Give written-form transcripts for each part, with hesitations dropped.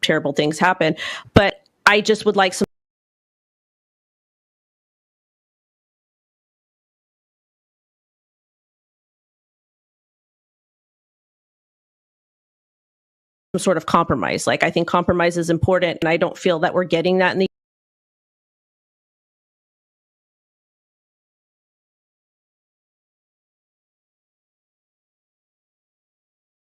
terrible things happen. But I just would like some sort of compromise. Like, I think compromise is important, and I don't feel that we're getting that in the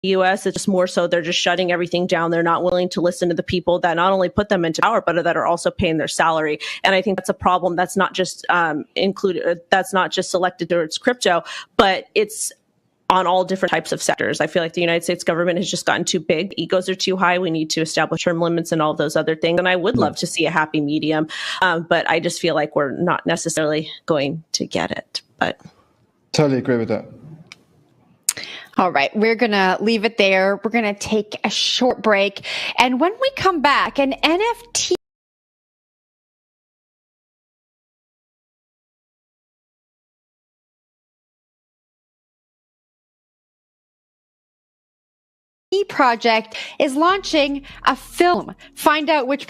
US. It's just more so they're just shutting everything down. They're not willing to listen to the people that not only put them into power, but that are also paying their salary. And I think that's a problem that's not just that's not just selected towards crypto, but it's on all different types of sectors. I feel like the United States government has just gotten too big. Egos are too high. We need to establish term limits and all those other things. And I would love to see a happy medium, but I just feel like we're not necessarily going to get it. But totally agree with that. All right, we're going to leave it there. We're going to take a short break. And when we come back, an NFT project is launching a film. Find out which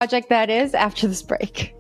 project that is after this break.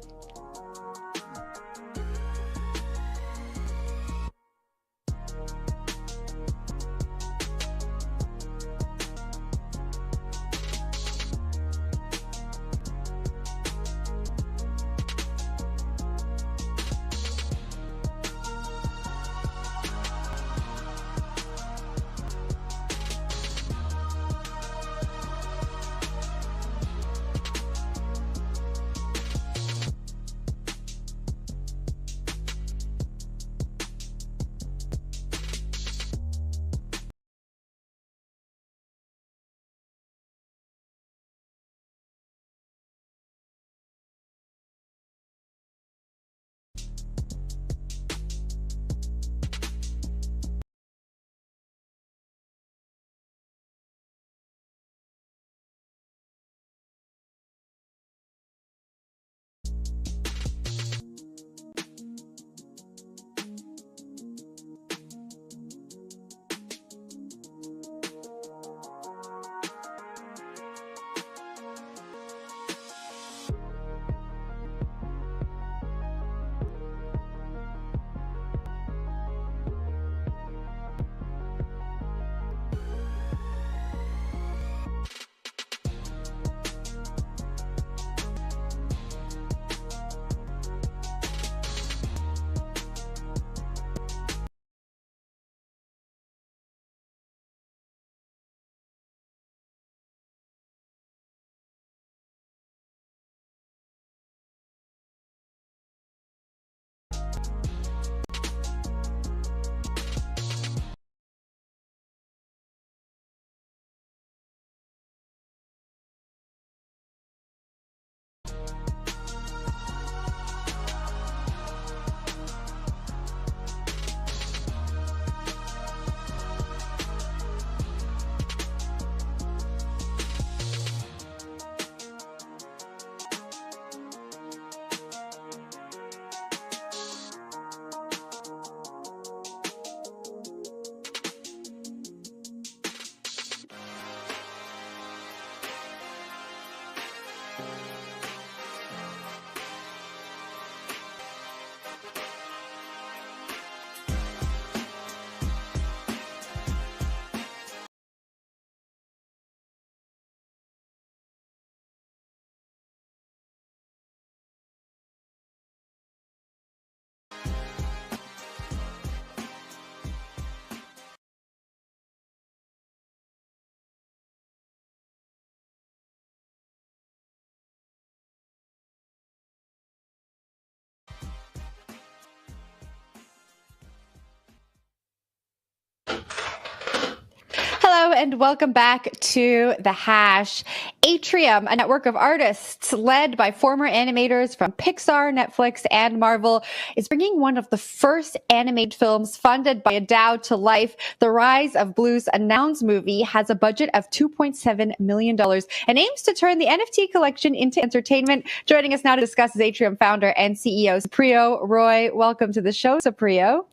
Hello and welcome back to The Hash. Atrium, a network of artists led by former animators from Pixar, Netflix, and Marvel, is bringing one of the first animated films funded by a DAO to life. The Rise of Blues, a Nouns movie, has a budget of $2.7 million and aims to turn the NFT collection into entertainment. Joining us now to discuss is Atrium founder and CEO Supriyo Roy. Welcome to the show, Supriyo.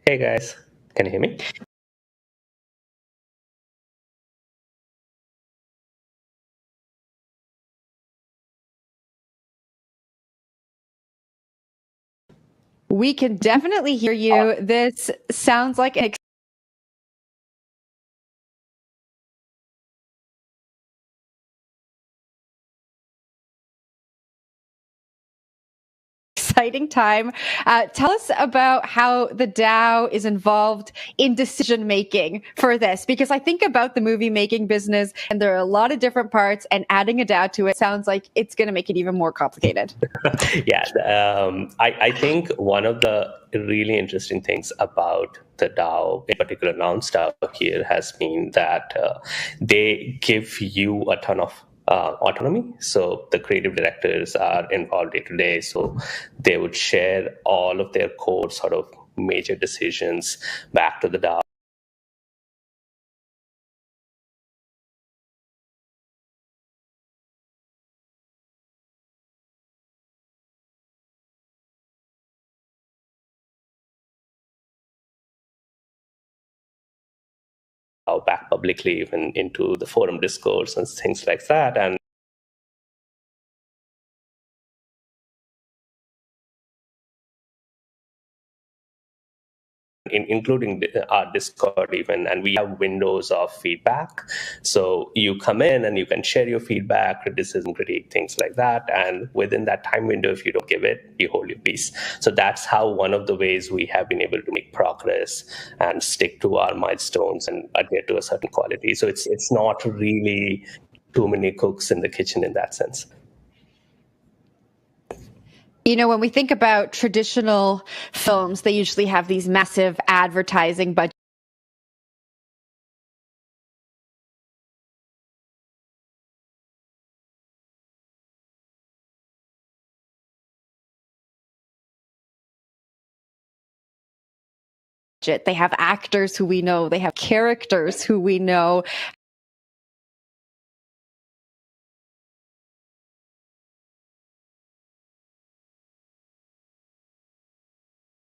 Hey guys, can you hear me? We can definitely hear you. This sounds like an exciting time. Tell us about how the DAO is involved in decision making for this, because I think about the movie making business and there are a lot of different parts, and adding a DAO to it sounds like it's going to make it even more complicated. Yeah, I think one of the really interesting things about the DAO, in particular non-DAO here, has been that they give you a ton of autonomy. So the creative directors are involved day to day. So they would share all of their core sort of major decisions back to the DAO. Back publicly, even into the forum discourse and things like that. And including our Discord even, and we have windows of feedback. So you come in and you can share your feedback, criticism, critique, things like that. And within that time window, if you don't give it, you hold your peace. So that's how one of the ways we have been able to make progress and stick to our milestones and adhere to a certain quality. So it's not really too many cooks in the kitchen in that sense. You know, when we think about traditional films, they usually have these massive advertising budgets. They have actors who we know, they have characters who we know.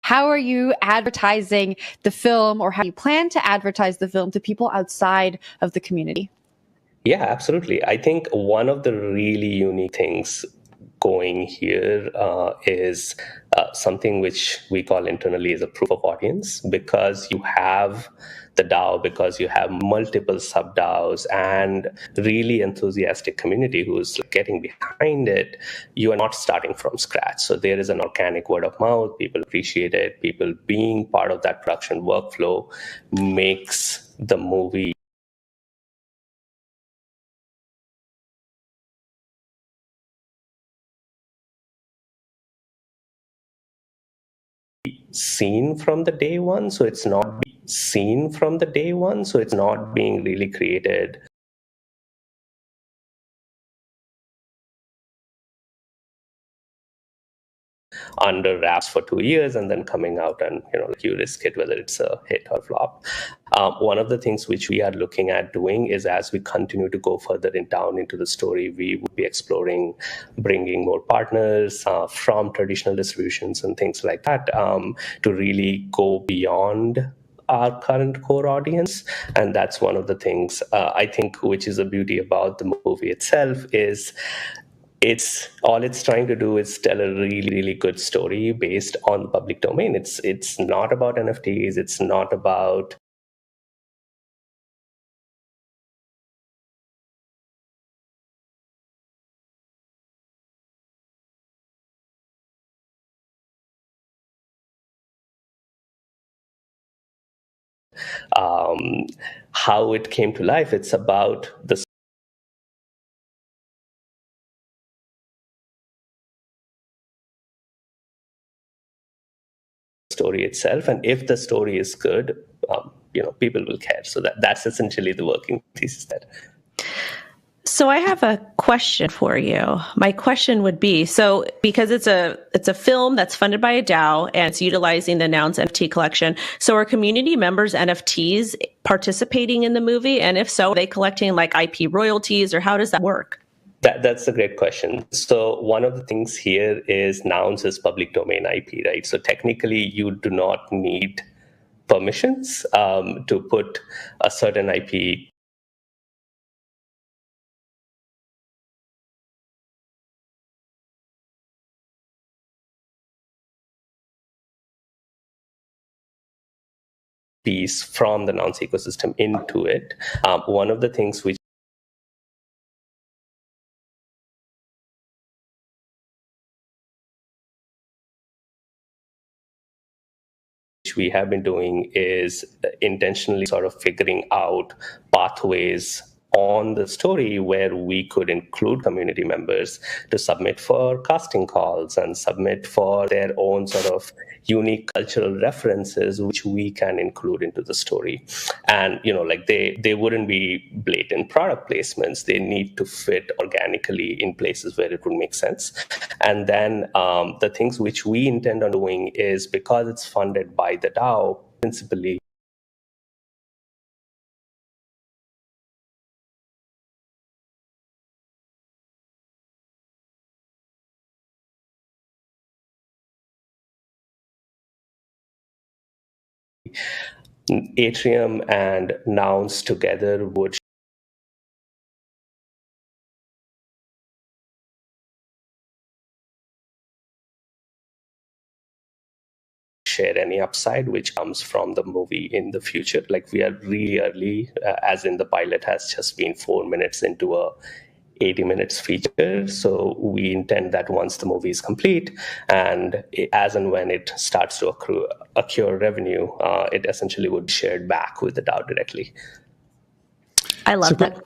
How are you advertising the film, or how do you plan to advertise the film to people outside of the community? Yeah, absolutely. I think one of the really unique things going here is something which we call internally as a proof of audience, because you have the DAO, because you have multiple sub DAOs and really enthusiastic community who's getting behind it. You are not starting from scratch. So there is an organic word of mouth. People appreciate it. People being part of that production workflow makes the movie seen from the day one. So it's not seen from the day one. So it's not being really created under wraps for 2 years and then coming out and you risk it whether it's a hit or flop. One of the things which we are looking at doing is, as we continue to go further down into the story, we would be exploring bringing more partners from traditional distributions and things like that to really go beyond our current core audience. And that's one of the things I think which is the beauty about the movie itself, is it's trying to do is tell a really, really good story based on the public domain. It's not about NFTs. It's not about how it came to life. It's about the story itself, and if the story is good, people will care. So that's essentially the working thesis there. So I have a question for you. My question would be, so because it's a film that's funded by a DAO and it's utilizing the Nouns NFT collection, so are community members NFTs participating in the movie? And if so, are they collecting like IP royalties, or how does that work? That's a great question. So one of the things here is Nouns is public domain IP, right? So technically you do not need permissions to put a certain IP piece from the Nouns ecosystem into it. One of the things which we have been doing is intentionally sort of figuring out pathways on the story where we could include community members to submit for casting calls and submit for their own sort of unique cultural references, which we can include into the story. And, like they wouldn't be blatant product placements. They need to fit organically in places where it would make sense. And then the things which we intend on doing is, because it's funded by the DAO, principally Atrium and Nouns together would share any upside which comes from the movie in the future. Like, we are really early, as in the pilot has just been 4 minutes into a 80 minutes feature. So we intend that once the movie is complete, and as and when it starts to accrue revenue, it essentially would be shared back with the DAO directly. I love that.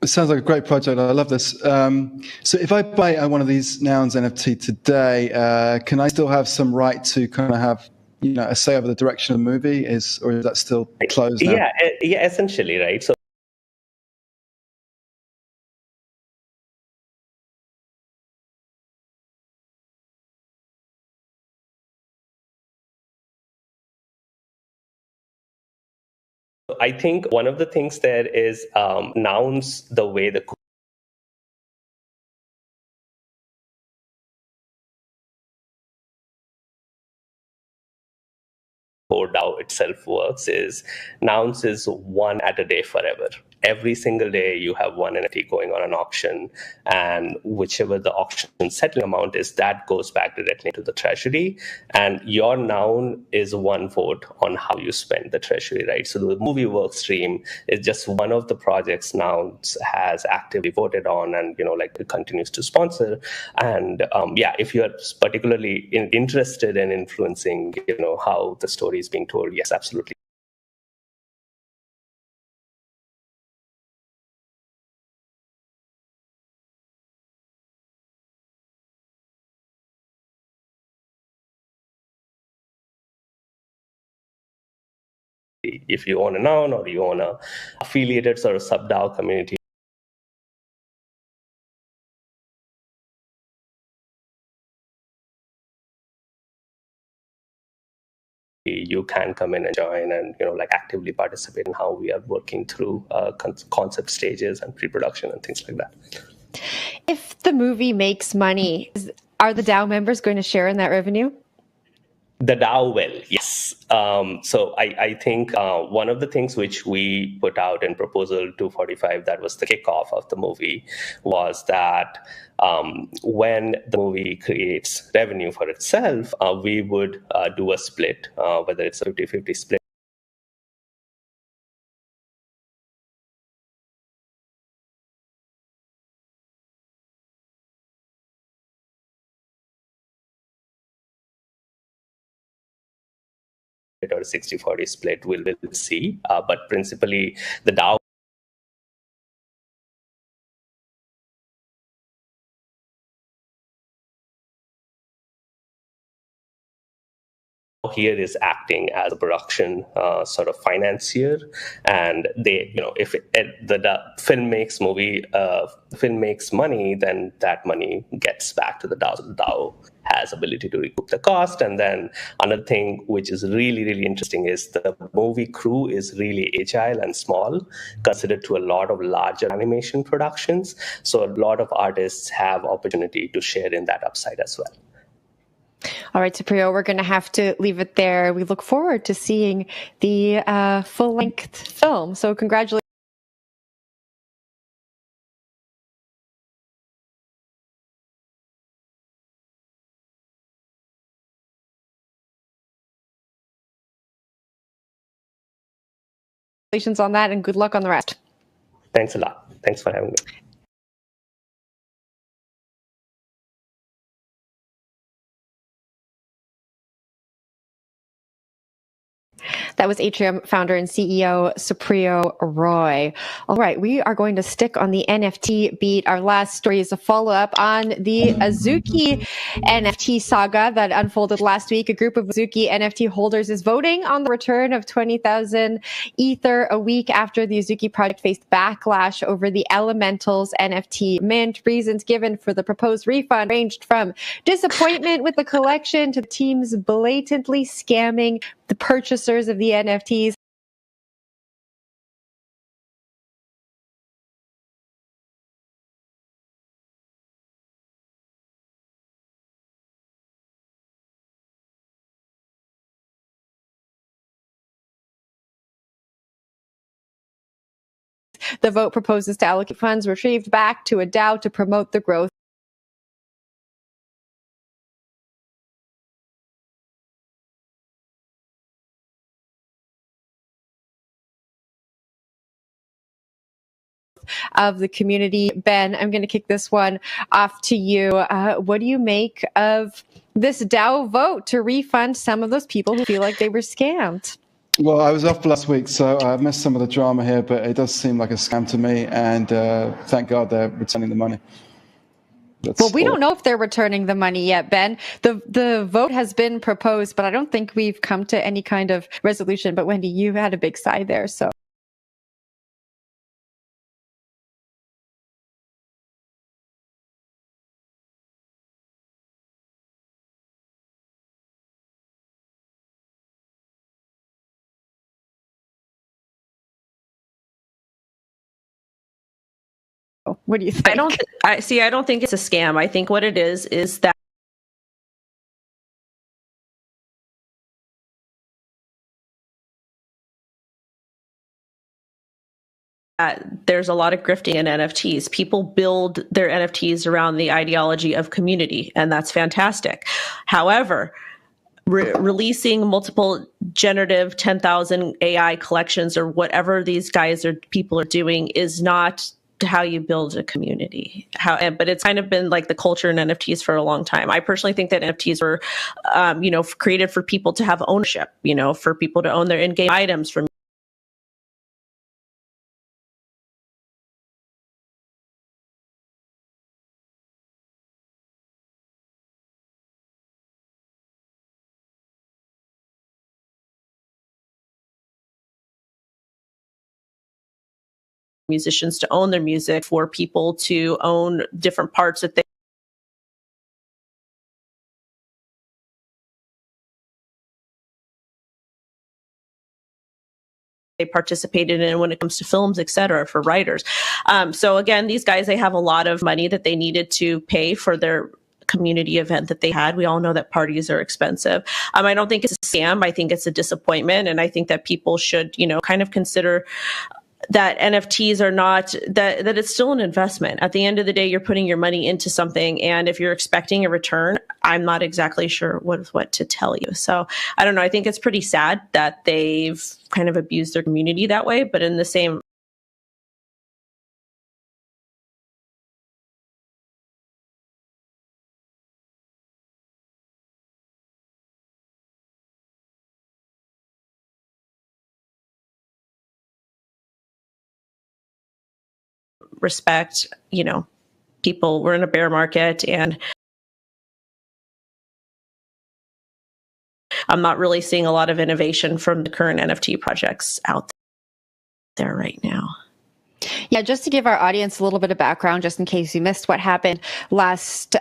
It sounds like a great project. I love this. So if I buy one of these Nouns NFT today, can I still have some right to kind of have a say over the direction of the movie, or is that still closed now? Yeah, essentially, right? So I think one of the things there is Nouns, the way the core DAO itself works is Nouns is one at a day forever. Every single day you have one NFT going on an auction, and whichever the auction settling amount is, that goes back directly to the treasury, and your noun is one vote on how you spend the treasury, right? So the movie work stream is just one of the projects Nouns has actively voted on, and it continues to sponsor. And if you are particularly interested in influencing how the story is being told, yes, absolutely. If you own a noun or you own a affiliated sort of sub-DAO community, you can come in and join and actively participate in how we are working through concept stages and pre-production and things like that. If the movie makes money, are the DAO members going to share in that revenue? The DAO will, yes. So I think one of the things which we put out in Proposal 245, that was the kickoff of the movie, was that when the movie creates revenue for itself, we would do a split, whether it's a 50-50 split. Or a 60-40 split, we'll see. But principally, the DAO here is acting as a production sort of financier, and they, if the film makes money, then that money gets back to the DAO. So the DAO has ability to recoup the cost. And then another thing which is really, really interesting is the movie crew is really agile and small, considered to a lot of larger animation productions. So a lot of artists have opportunity to share in that upside as well. All right, Supriyo, we're going to have to leave it there. We look forward to seeing the full-length film. So congratulations on that, and good luck on the rest. Thanks a lot. Thanks for having me. That was Atrium founder and CEO Supriyo Roy. All right, we are going to stick on the NFT beat. Our last story is a follow-up on the Azuki NFT saga that unfolded last week. A group of Azuki NFT holders is voting on the return of 20,000 Ether a week after the Azuki project faced backlash over the Elementals NFT mint. Reasons given for the proposed refund ranged from disappointment with the collection to the teams blatantly scamming the purchasers of the NFTs. The vote proposes to allocate funds retrieved back to a DAO to promote the growth of the community. Ben, I'm going to kick this one off to you. What do you make of this DAO vote to refund some of those people who feel like they were scammed? Well, I was off last week, so I missed some of the drama here, but it does seem like a scam to me, and thank God they're returning the money. Well, we don't know if they're returning the money yet, Ben. The vote has been proposed, but I don't think we've come to any kind of resolution. But Wendy, you had a big sigh there, so. What do you think? I don't think it's a scam. I think what it is that there's a lot of grifting in NFTs. People build their NFTs around the ideology of community, and that's fantastic. However, releasing multiple generative 10,000 AI collections or whatever these guys or people are doing is not how you build a community. But it's kind of been like the culture in NFTs for a long time. I personally think that NFTs were, created for people to have ownership, for people to own their in-game items, for musicians to own their music, for people to own different parts that they participated in when it comes to films, et cetera, for writers. So again, these guys, they have a lot of money that they needed to pay for their community event that they had. We all know that parties are expensive. I don't think it's a scam. I think it's a disappointment. And I think that people should, kind of consider that NFTs are not, that it's still an investment. At the end of the day, you're putting your money into something. And if you're expecting a return, I'm not exactly sure what to tell you. So I don't know. I think it's pretty sad that they've kind of abused their community that way. But in the same respect, people, we're in a bear market, and I'm not really seeing a lot of innovation from the current NFT projects out there right now. Yeah, just to give our audience a little bit of background, just in case you missed what happened last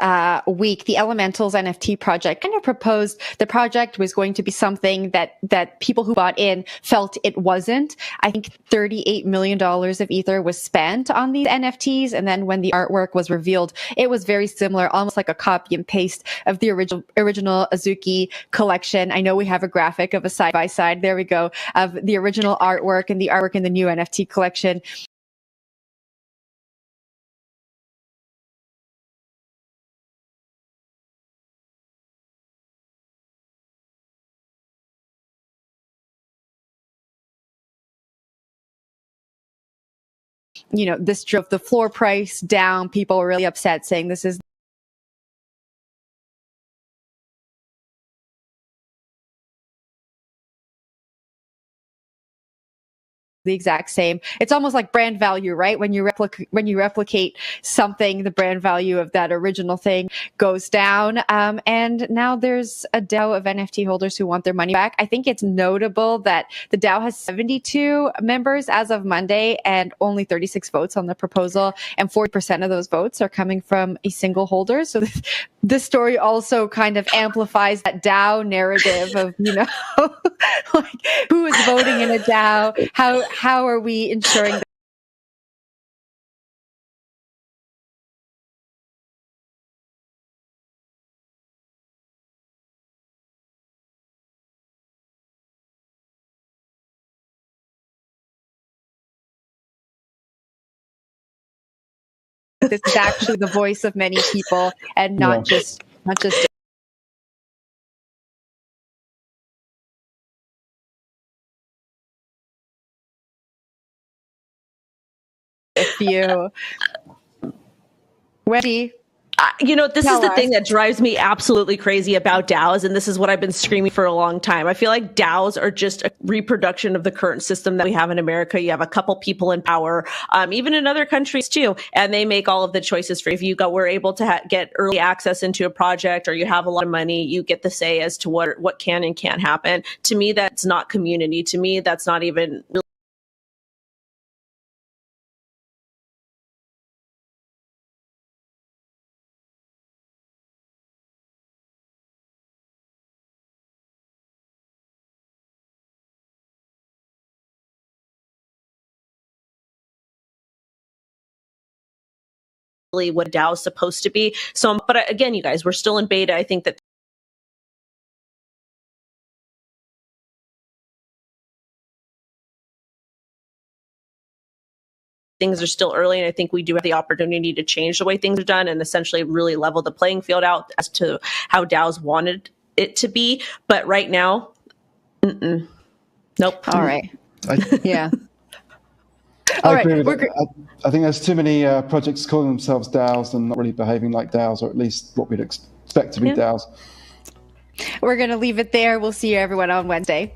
week, the Elementals NFT project kind of proposed the project was going to be something that people who bought in felt it wasn't. I think $38 million of Ether was spent on these NFTs. And then when the artwork was revealed, it was very similar, almost like a copy and paste of the original Azuki collection. I know we have a graphic of a side by side. There we go, of the original artwork and the artwork in the new NFT collection. This drove the floor price down. People were really upset, saying this is the exact same. It's almost like brand value, right? When you replicate something, the brand value of that original thing goes down. And now there's a DAO of NFT holders who want their money back. I think it's notable that the DAO has 72 members as of Monday and only 36 votes on the proposal. And 40% of those votes are coming from a single holder. So this story also kind of amplifies that DAO narrative of, like who is voting in a DAO? How are we ensuring that this is actually the voice of many people and not just a few. Wendy, this is the thing that drives me absolutely crazy about DAOs, and this is what I've been screaming for a long time. I feel like DAOs are just a reproduction of the current system that we have in America. You have a couple people in power, even in other countries too, and they make all of the choices for you. If you were able to get early access into a project, or you have a lot of money, you get the say as to what can and can't happen. To me, that's not community. To me, that's not even really what a DAO is supposed to be. So, but again, you guys, we're still in beta. I think that things are still early, and I think we do have the opportunity to change the way things are done and essentially really level the playing field out as to how DAOs wanted it to be. But right now, nope. All right. Yeah. I agree with that. I think there's too many projects calling themselves DAOs and not really behaving like DAOs, or at least what we'd expect to be DAOs. We're going to leave it there. We'll see you everyone on Wednesday.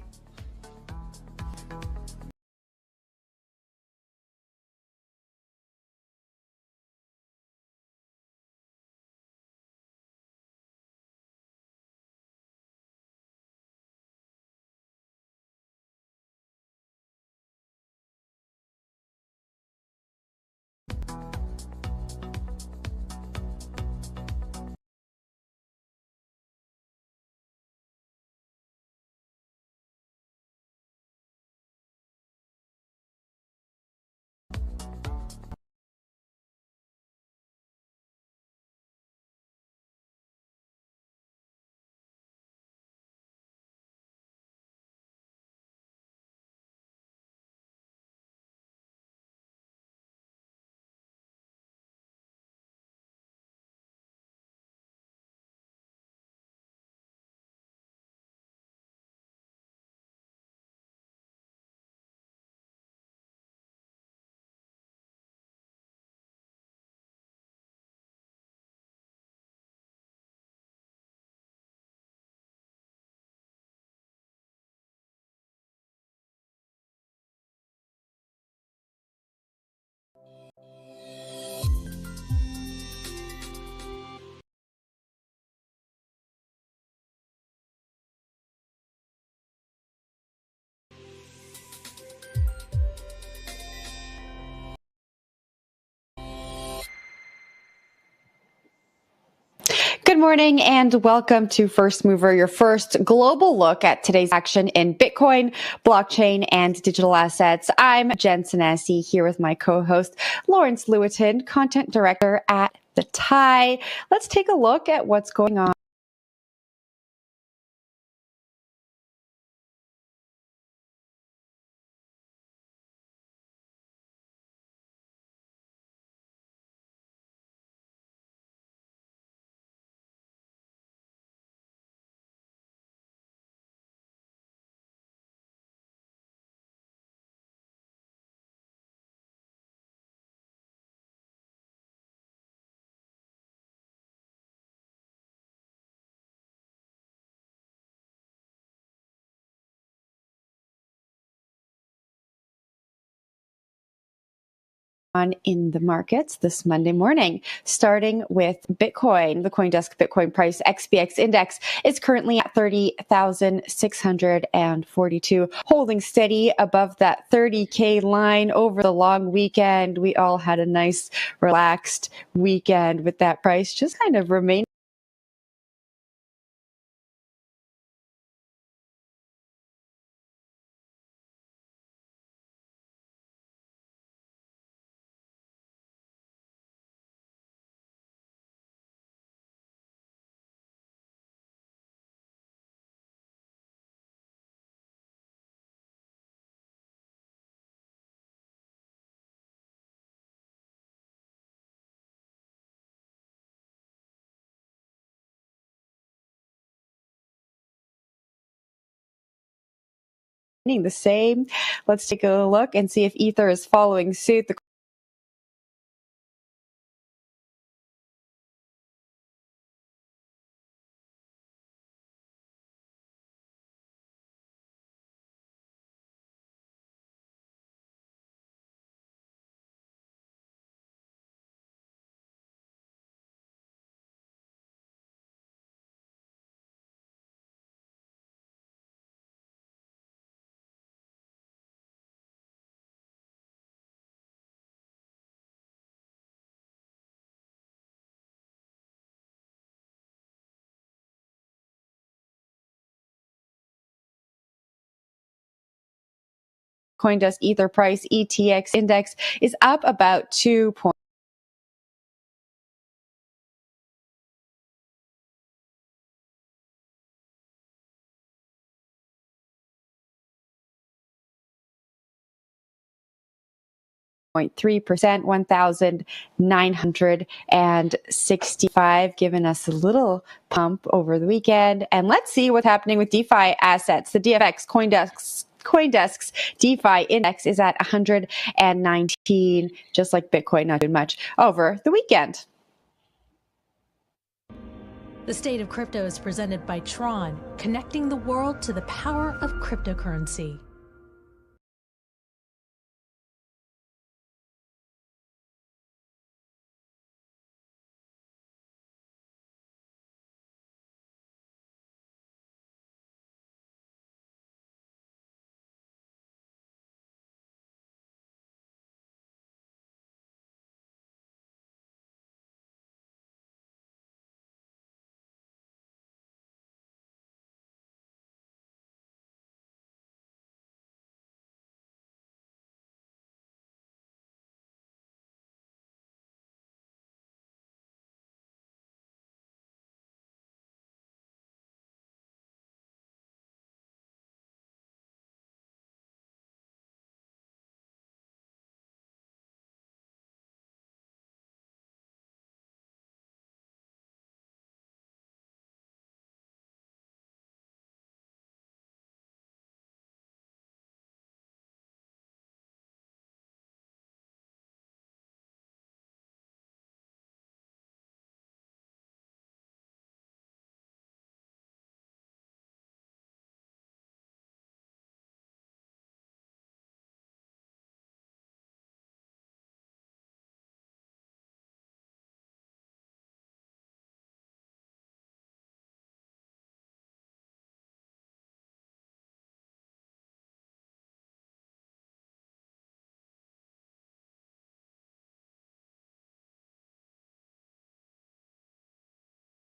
Good morning and welcome to First Mover, your first global look at today's action in Bitcoin, blockchain, and digital assets. I'm Jen Sanesi here with my co-host Lawrence Lewitton, content director at The Tie. Let's take a look at what's going on. In the markets this Monday morning, starting with Bitcoin. The CoinDesk Bitcoin price XBX index is currently at 30,642, holding steady above that 30K line over the long weekend. We all had a nice relaxed weekend with that price just kind of remaining the same. Let's take a look and see if Ether is following suit. The CoinDesk Ether price ETX index is up about 2 points. 0.3%, 1,965, giving us a little pump over the weekend. And let's see what's happening with DeFi assets. The DFX CoinDesk's DeFi index is at 119, just like Bitcoin, not doing much over the weekend. The State of Crypto is presented by Tron, connecting the world to the power of cryptocurrency.